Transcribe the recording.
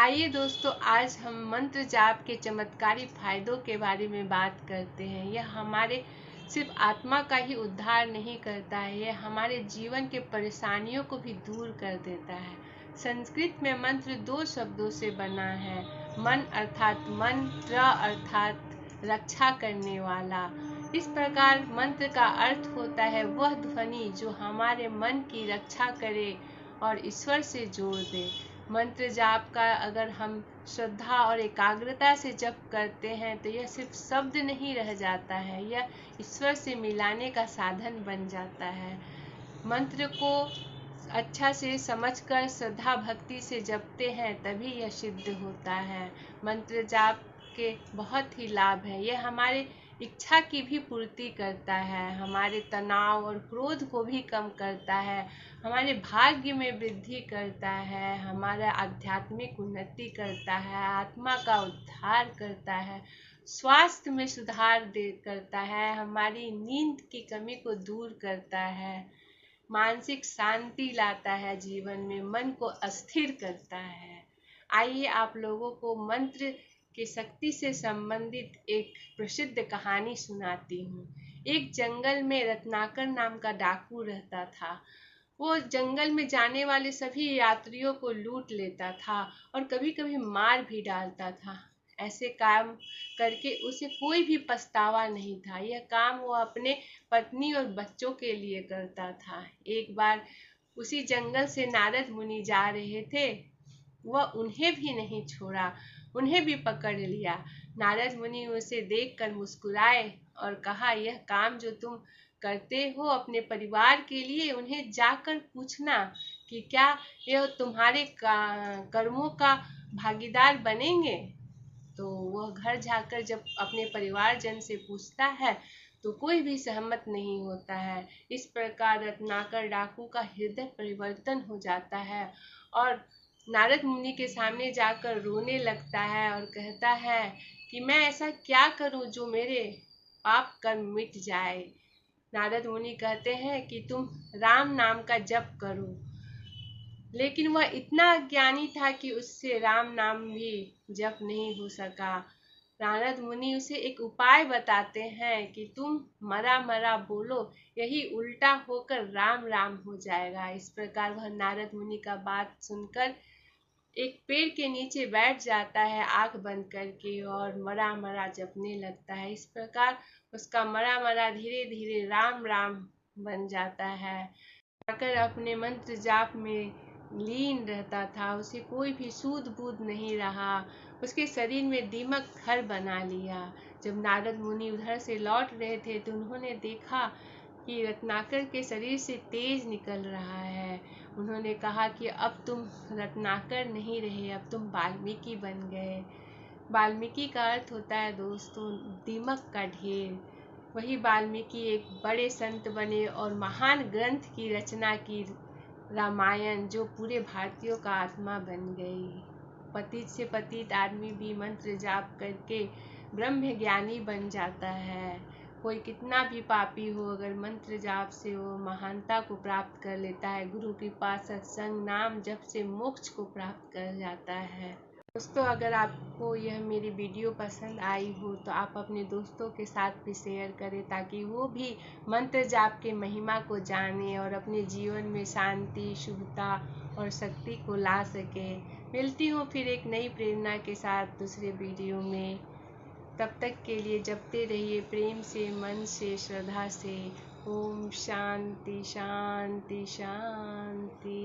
आइए दोस्तों, आज हम मंत्र जाप के चमत्कारी फायदों के बारे में बात करते हैं। यह हमारे सिर्फ आत्मा का ही उद्धार नहीं करता है, यह हमारे जीवन के परेशानियों को भी दूर कर देता है। संस्कृत में मंत्र दो शब्दों से बना है, मन अर्थात मन, त्र अर्थात रक्षा करने वाला। इस प्रकार मंत्र का अर्थ होता है वह ध्वनि जो हमारे मन की रक्षा करे और ईश्वर से जोड़ दे। मंत्र जाप का अगर हम श्रद्धा और एकाग्रता से जप करते हैं तो यह सिर्फ शब्द नहीं रह जाता है, यह ईश्वर से मिलाने का साधन बन जाता है। मंत्र को अच्छा से समझकर श्रद्धा भक्ति से जपते हैं तभी यह सिद्ध होता है। मंत्र जाप के बहुत ही लाभ है। यह हमारे इच्छा की भी पूर्ति करता है, हमारे तनाव और क्रोध को भी कम करता है, हमारे भाग्य में वृद्धि करता है, हमारा आध्यात्मिक उन्नति करता है, आत्मा का उद्धार करता है, स्वास्थ्य में सुधार करता है, हमारी नींद की कमी को दूर करता है, मानसिक शांति लाता है, जीवन में मन को अस्थिर करता है। आइए आप लोगों को मंत्र की शक्ति से संबंधित एक प्रसिद्ध कहानी सुनाती हूँ। एक जंगल में रत्नाकर नाम का डाकू रहता था। वो जंगल में जाने वाले सभी यात्रियों को लूट लेता था और कभी कभी मार भी डालता था। ऐसे काम करके उसे कोई भी पछतावा नहीं था। यह काम वो अपने पत्नी और बच्चों के लिए करता था। एक बार उसी जंगल से नारद मुनि जा रहे थे, वह उन्हें भी नहीं छोड़ा, उन्हें भी पकड़ लिया। नारद मुनि उसे देखकर मुस्कुराए और कहा, यह काम जो तुम करते हो अपने परिवार के लिए, उन्हें जाकर पूछना कि क्या यह तुम्हारे कर्मों का भागीदार बनेंगे। तो वह घर जाकर जब अपने परिवारजन से पूछता है तो कोई भी सहमत नहीं होता है। इस प्रकार रत्नाकर डाकू का हृदय परिवर्तन हो जाता है और नारद मुनि के सामने जाकर रोने लगता है और कहता है कि मैं ऐसा क्या करूं जो मेरे पाप कर्म मिट जाए। नारद मुनि कहते हैं कि तुम राम नाम का जप करो। लेकिन वह इतना अज्ञानी था कि उससे राम नाम भी जप नहीं हो सका। नारद मुनि उसे एक उपाय बताते हैं कि तुम मरा मरा बोलो, यही उल्टा होकर राम राम हो जाएगा। इस प्रकार वह नारद मुनि का बात सुनकर एक पेड़ के नीचे बैठ जाता है आंख बंद करके और मरा मरा जपने लगता है। इस प्रकार उसका मरा मरा धीरे धीरे राम राम बन जाता है। आकर अपने मंत्र जाप में लीन रहता था, उसे कोई भी सूद बूद नहीं रहा। उसके शरीर में दीमक घर बना लिया। जब नारद मुनि उधर से लौट रहे थे तो उन्होंने देखा कि रत्नाकर के शरीर से तेज निकल रहा है। उन्होंने कहा कि अब तुम रत्नाकर नहीं रहे, अब तुम वाल्मीकि बन गए। वाल्मीकि का अर्थ होता है दोस्तों दीमक का ढेर। वही वाल्मीकि एक बड़े संत बने और महान ग्रंथ की रचना की, रामायण, जो पूरे भारतीयों का आत्मा बन गई। पतित से पतित आदमी भी मंत्र जाप करके ब्रह्म ज्ञानी बन जाता है। कोई कितना भी पापी हो, अगर मंत्र जाप से वो महानता को प्राप्त कर लेता है। गुरु कृपा सत्संग नाम जप से मोक्ष को प्राप्त कर जाता है। दोस्तों, अगर आपको यह मेरी वीडियो पसंद आई हो तो आप अपने दोस्तों के साथ भी शेयर करें ताकि वो भी मंत्र जाप के महिमा को जाने और अपने जीवन में शांति, शुभता और शक्ति को ला सके। मिलती हूँ फिर एक नई प्रेरणा के साथ दूसरे वीडियो में। तब तक के लिए जपते रहिए प्रेम से, मन से, श्रद्धा से। ओम शांति शांति शांति।